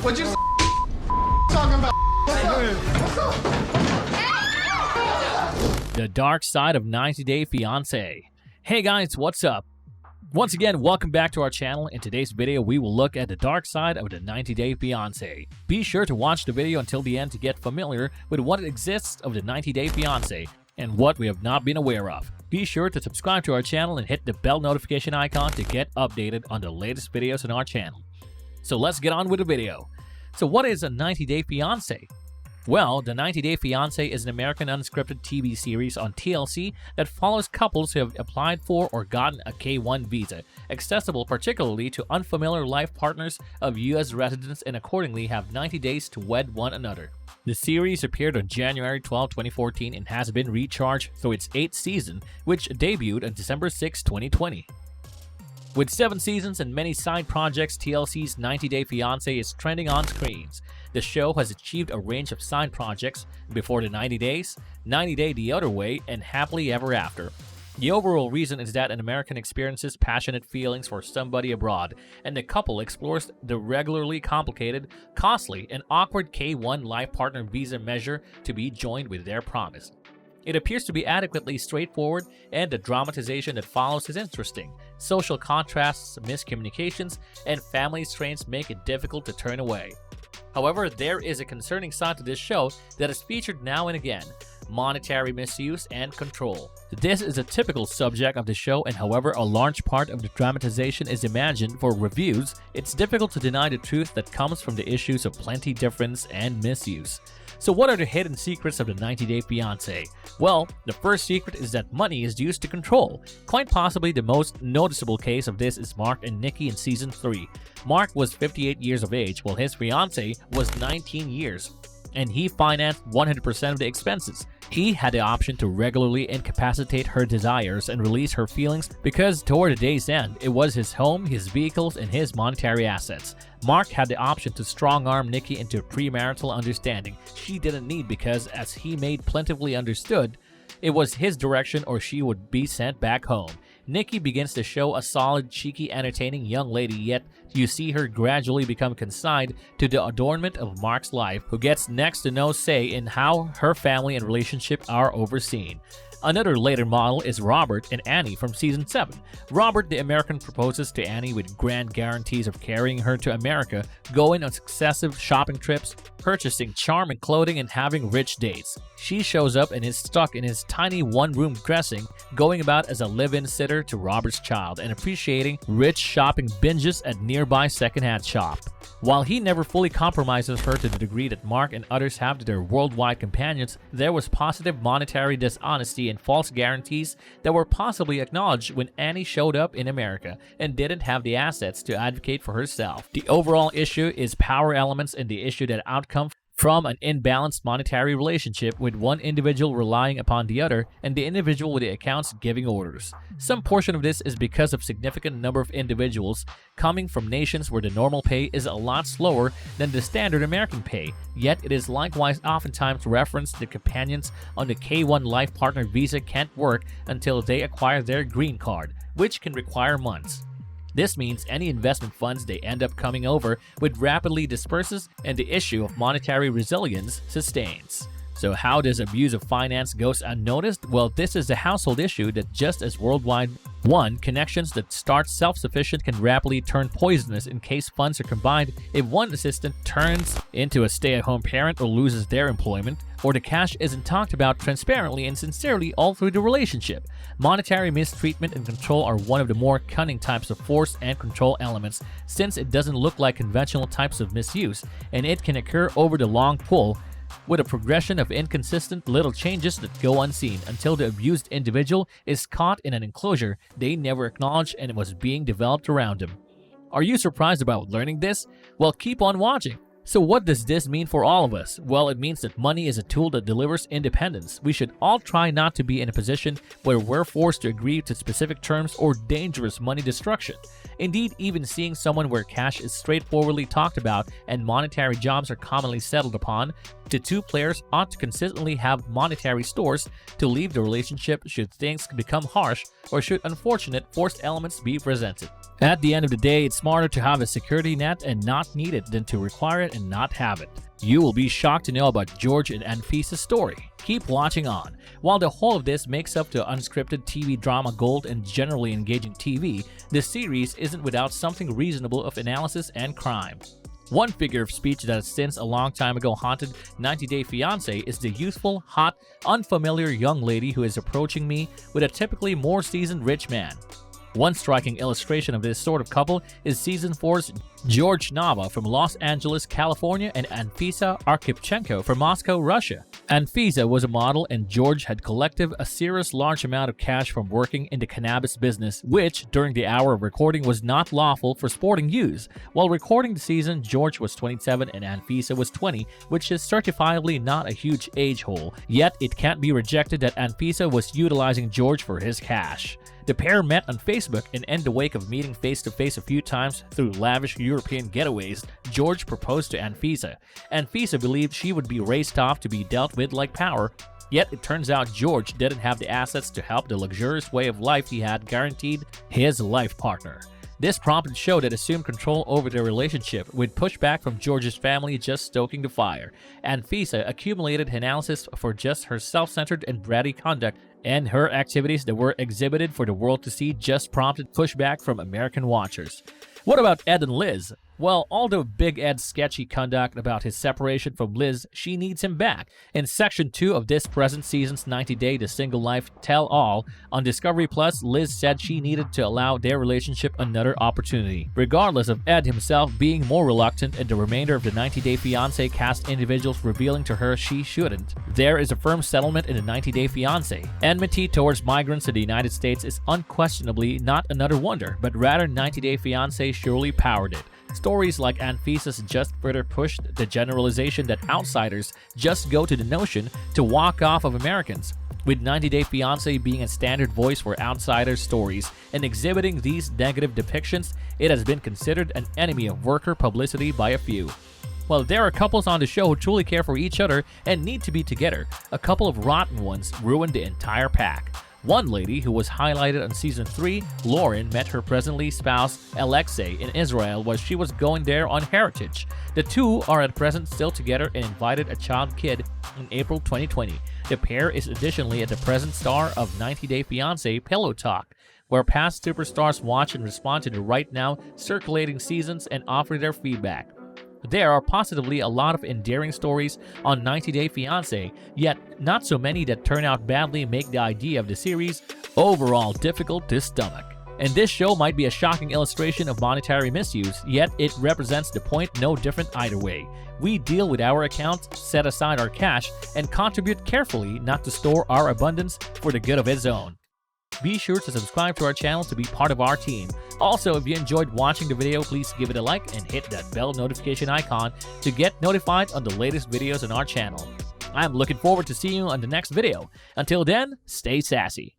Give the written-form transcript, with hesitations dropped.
What you talking about? What's up? The dark side of 90 Day Fiancé. Hey guys, what's up? Once again, welcome back to our channel. In today's video, we will look at the dark side of the 90 Day Fiancé. Be sure to watch the video until the end to get familiar with what exists of the 90 Day Fiancé and what we have not been aware of. Be sure to subscribe to our channel and hit the bell notification icon to get updated on the latest videos on our channel. So let's get on with the video. So what is a 90 Day Fiancé? Well, the 90 Day Fiancé is an American unscripted TV series on TLC that follows couples who have applied for or gotten a K-1 visa, accessible particularly to unfamiliar life partners of U.S. residents and accordingly have 90 days to wed one another. The series appeared on January 12, 2014 and has been recharged through its 8th season, which debuted on December 6, 2020. With 7 seasons and many side projects, TLC's 90 Day Fiancé is trending on screens. The show has achieved a range of side projects: Before the 90 Days, 90 Day the Other Way, and Happily Ever After. The overall reason is that an American experiences passionate feelings for somebody abroad, and the couple explores the regularly complicated, costly, and awkward K-1 life partner visa measure to be joined with their promise. It appears to be adequately straightforward, and the dramatization that follows is interesting. Social contrasts, miscommunications, and family strains make it difficult to turn away. However, there is a concerning side to this show that is featured now and again: monetary misuse and control. This is a typical subject of the show, and however a large part of the dramatization is imagined for reviews, it's difficult to deny the truth that comes from the issues of plenty difference and misuse. So what are the hidden secrets of the 90 Day Fiancé? Well, the first secret is that money is used to control. Quite possibly the most noticeable case of this is Mark and Nikki in Season 3. Mark was 58 years of age while his fiancée was 19 years, and he financed 100% of the expenses. He had the option to regularly incapacitate her desires and release her feelings because toward the day's end, it was his home, his vehicles, and his monetary assets. Mark had the option to strong-arm Nikki into a premarital understanding she didn't need because, as he made plentifully understood, it was his direction or she would be sent back home. Nikki begins to show a solid, cheeky, entertaining young lady, yet you see her gradually become consigned to the adornment of Mark's life, who gets next to no say in how her family and relationship are overseen. Another later model is Robert and Annie from Season 7. Robert, the American, proposes to Annie with grand guarantees of carrying her to America, going on successive shopping trips, purchasing charm and clothing, and having rich dates. She shows up and is stuck in his tiny one-room dressing, going about as a live-in sitter to Robert's child and appreciating rich shopping binges at nearby secondhand shop. While he never fully compromises her to the degree that Mark and others have to their worldwide companions, there was positive monetary dishonesty and false guarantees that were possibly acknowledged when Annie showed up in America and didn't have the assets to advocate for herself. The overall issue is power elements and the issue that outcome from an imbalanced monetary relationship with one individual relying upon the other and the individual with the accounts giving orders. Some portion of this is because of significant number of individuals coming from nations where the normal pay is a lot slower than the standard American pay, yet it is likewise oftentimes referenced the companions on the K-1 life partner visa can't work until they acquire their green card, which can require months. This means any investment funds they end up coming over with rapidly disperses and the issue of monetary resilience sustains. So how does abuse of finance goes unnoticed? Well, this is a household issue that just as worldwide. 1. Connections that start self-sufficient can rapidly turn poisonous in case funds are combined if one assistant turns into a stay-at-home parent or loses their employment, or the cash isn't talked about transparently and sincerely all through the relationship. Monetary mistreatment and control are one of the more cunning types of force and control elements, since it doesn't look like conventional types of misuse, and it can occur over the long pull with a progression of inconsistent little changes that go unseen until the abused individual is caught in an enclosure they never acknowledged and was being developed around them. Are you surprised about learning this? Well, keep on watching. So what does this mean for all of us? Well, it means that money is a tool that delivers independence. We should all try not to be in a position where we're forced to agree to specific terms or dangerous money destruction. Indeed, even seeing someone where cash is straightforwardly talked about and monetary jobs are commonly settled upon, the two players ought to consistently have monetary stores to leave the relationship should things become harsh or should unfortunate forced elements be presented. At the end of the day, it's smarter to have a security net and not need it than to require it and not have it. You will be shocked to know about George and Anfisa's story. Keep watching on. While the whole of this makes up the unscripted TV drama gold and generally engaging TV, the series isn't without something reasonable of analysis and crime. One figure of speech that since a long time ago haunted 90 Day Fiancé is the youthful, hot, unfamiliar young lady who is approaching me with a typically more seasoned rich man. One striking illustration of this sort of couple is Season 4's George Nava from Los Angeles, California, and Anfisa Arkhipchenko from Moscow, Russia. Anfisa was a model and George had collected a serious large amount of cash from working in the cannabis business, which, during the hour of recording, was not lawful for sporting use. While recording the season, George was 27 and Anfisa was 20, which is certifiably not a huge age hole, yet it can't be rejected that Anfisa was utilizing George for his cash. The pair met on Facebook, and in the wake of meeting face-to-face a few times through lavish European getaways, George proposed to Anfisa. Anfisa believed she would be raced off to be dealt with like power, yet it turns out George didn't have the assets to help the luxurious way of life he had guaranteed his life partner. This prompted show that assumed control over their relationship, with pushback from George's family just stoking the fire. Anfisa accumulated analysis for just her self-centered and bratty conduct, and her activities that were exhibited for the world to see just prompted pushback from American watchers. What about Ed and Liz? Well, although Big Ed's sketchy conduct about his separation from Liz, she needs him back. In Section 2 of this present season's 90 Day The Single Life Tell-All on Discovery Plus, Liz said she needed to allow their relationship another opportunity, regardless of Ed himself being more reluctant and the remainder of the 90 Day Fiancé cast individuals revealing to her she shouldn't. There is a firm settlement in the 90 Day Fiancé. Enmity towards migrants to the United States is unquestionably not another wonder, but rather 90 Day Fiancé surely powered it. Stories like Anfisa's just further pushed the generalization that outsiders just go to the notion to walk off of Americans, with 90 Day Fiancé being a standard voice for outsiders' stories and exhibiting these negative depictions. It has been considered an enemy of worker publicity by a few. Well, there are couples on the show who truly care for each other and need to be together. A couple of rotten ones ruined the entire pack. One lady who was highlighted on Season 3, Lauren, met her presently spouse Alexei in Israel while she was going there on heritage. The two are at present still together and invited a child kid in April 2020. The pair is additionally at the present star of 90 Day Fiancé Pillow Talk, where past superstars watch and respond to the right now circulating seasons and offer their feedback. There are positively a lot of endearing stories on 90 Day Fiancé, yet not so many that turn out badly make the idea of the series overall difficult to stomach. And this show might be a shocking illustration of monetary misuse, yet it represents the point no different either way. We deal with our accounts, set aside our cash, and contribute carefully not to store our abundance for the good of its own. Be sure to subscribe to our channel to be part of our team. Also, if you enjoyed watching the video, please give it a like and hit that bell notification icon to get notified on the latest videos on our channel. I'm looking forward to seeing you on the next video. Until then, stay sassy.